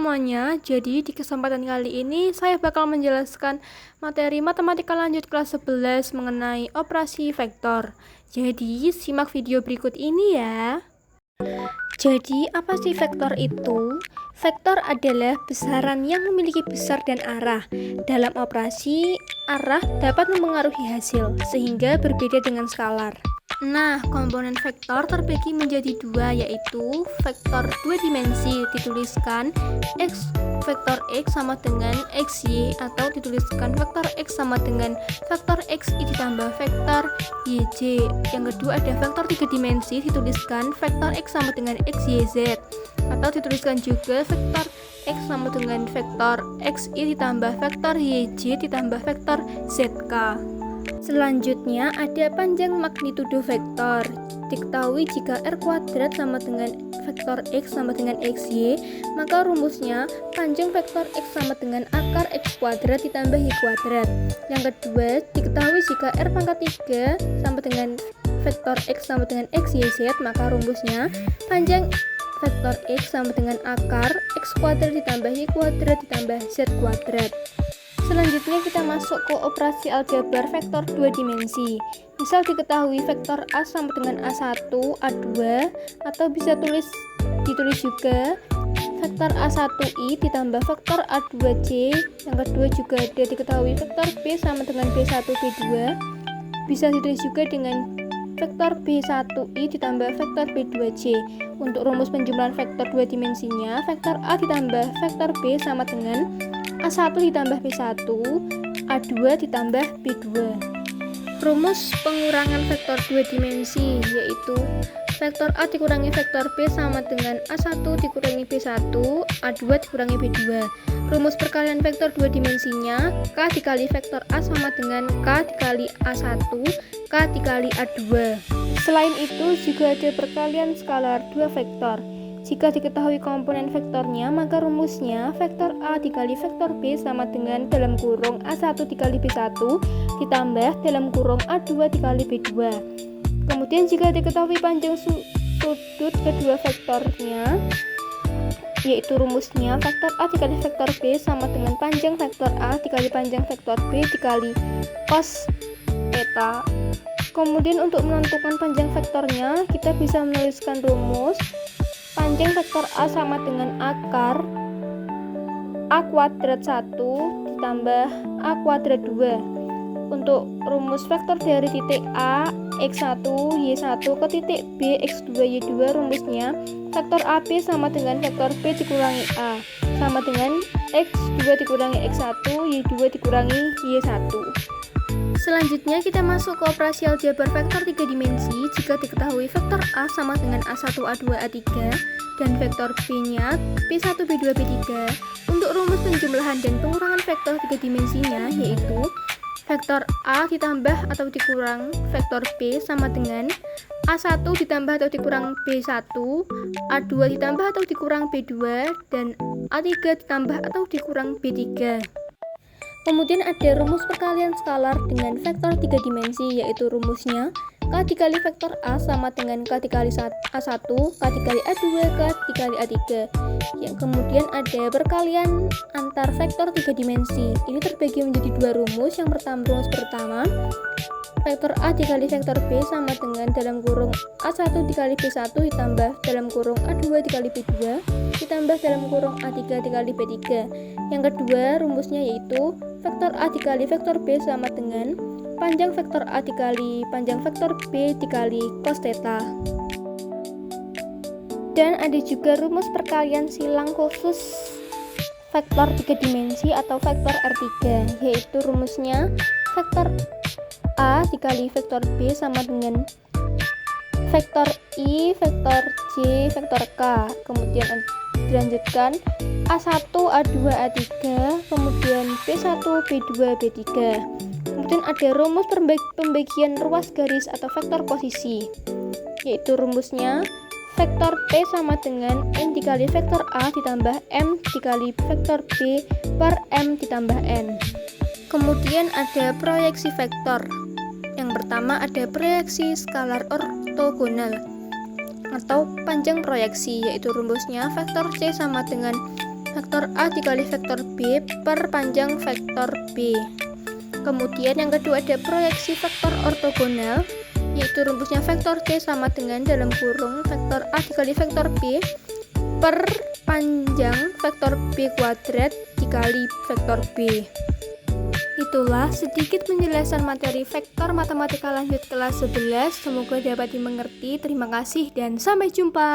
semuanya, jadi di kesempatan kali ini saya bakal menjelaskan materi matematika lanjut kelas 11 mengenai operasi vektor. Jadi simak video berikut ini ya. Jadi apa sih vektor itu? Vektor adalah besaran yang memiliki besar dan arah. Dalam operasi, arah dapat mempengaruhi hasil, sehingga berbeda dengan skalar. Nah, komponen vektor terbagi menjadi dua, yaitu vektor dua dimensi dituliskan vektor x sama dengan xy, atau dituliskan vektor x sama dengan vektor xy ditambah vektor yj. Yang kedua ada vektor tiga dimensi dituliskan vektor x sama dengan xyz, atau dituliskan juga vektor x sama dengan vektor xy ditambah vektor yj ditambah vektor zk. Selanjutnya ada panjang magnitudo vektor. Diketahui jika r kuadrat sama dengan vektor x sama dengan xy, maka rumusnya panjang vektor x sama dengan akar x kuadrat ditambah y kuadrat. Yang kedua, diketahui jika r pangkat 3 sama dengan vektor x sama dengan xyz, maka rumusnya panjang vektor x sama dengan akar x kuadrat ditambah y kuadrat ditambah z kuadrat. Selanjutnya kita masuk ke operasi aljabar vektor dua dimensi. Misal diketahui vektor A sama dengan A1, A2, atau bisa ditulis juga vektor A1i ditambah vektor A2c. Yang kedua juga ada diketahui vektor B sama dengan B1, B2. Bisa ditulis juga dengan vektor B1i ditambah vektor B2c. Untuk rumus penjumlahan vektor dua dimensinya, vektor A ditambah vektor B sama dengan A1 ditambah B1, A2 ditambah B2. Rumus pengurangan vektor dua dimensi yaitu vektor A dikurangi vektor B sama dengan A1 dikurangi B1, A2 dikurangi B2. Rumus perkalian vektor dua dimensinya K dikali vektor A sama dengan K dikali A1, K dikali A2. Selain itu juga ada perkalian skalar dua vektor. Jika diketahui komponen vektornya, maka rumusnya vektor A dikali vektor B sama dengan dalam kurung A1 dikali B1 ditambah dalam kurung A2 dikali B2. Kemudian jika diketahui panjang sudut kedua vektornya, yaitu rumusnya vektor A dikali vektor B sama dengan panjang vektor A dikali panjang vektor B dikali cos theta. Kemudian untuk menentukan panjang vektornya, kita bisa menuliskan rumus panjang vektor A sama dengan akar A kuadrat 1 ditambah A kuadrat 2. Untuk rumus vektor dari titik A, X1, Y1 ke titik B, X2, Y2, rumusnya vektor AB sama dengan vektor B dikurangi A sama dengan X2 dikurangi X1, Y2 dikurangi Y1. Selanjutnya kita masuk ke operasi aljabar vektor 3 dimensi jika diketahui vektor A sama dengan A1, A2, A3 dan vektor B-nya B1, B2, B3. Untuk rumus penjumlahan dan pengurangan vektor 3 dimensinya yaitu vektor A ditambah atau dikurang vektor B sama dengan A1 ditambah atau dikurang B1, A2 ditambah atau dikurang B2, dan A3 ditambah atau dikurang B3. Kemudian ada rumus perkalian skalar dengan vektor 3 dimensi yaitu rumusnya K dikali vektor A sama dengan K dikali A1, K dikali A2, K dikali A3. Yang kemudian ada perkalian antar vektor 3 dimensi. Ini terbagi menjadi dua rumus. Yang pertama, rumus pertama vektor A dikali vektor B sama dengan dalam kurung A1 dikali B1 ditambah dalam kurung A2 dikali B2 ditambah dalam kurung A3 dikali B3. Yang kedua rumusnya yaitu vektor A dikali vektor B sama dengan panjang vektor A dikali panjang vektor B dikali cos theta. Dan ada juga rumus perkalian silang khusus vektor 3 dimensi atau vektor R3, yaitu rumusnya vektor A dikali vektor B sama dengan vektor I, vektor J, vektor K. Kemudian dilanjutkan A1, A2, A3, kemudian B1, B2, B3. Kemudian ada rumus pembagian ruas garis atau vektor posisi, yaitu rumusnya vektor P sama dengan N dikali vektor A ditambah M dikali vektor B per M ditambah N. Kemudian ada proyeksi vektor. Yang pertama ada proyeksi skalar ortogonal atau panjang proyeksi, yaitu rumusnya vektor C sama dengan Vektor A dikali vektor B per panjang vektor B. Kemudian yang kedua ada proyeksi vektor ortogonal, yaitu rumusnya vektor C sama dengan dalam kurung vektor A dikali vektor B per panjang vektor B kuadrat dikali vektor B. Itulah sedikit penjelasan materi vektor matematika lanjut kelas 11. Semoga dapat dimengerti. Terima kasih dan sampai jumpa.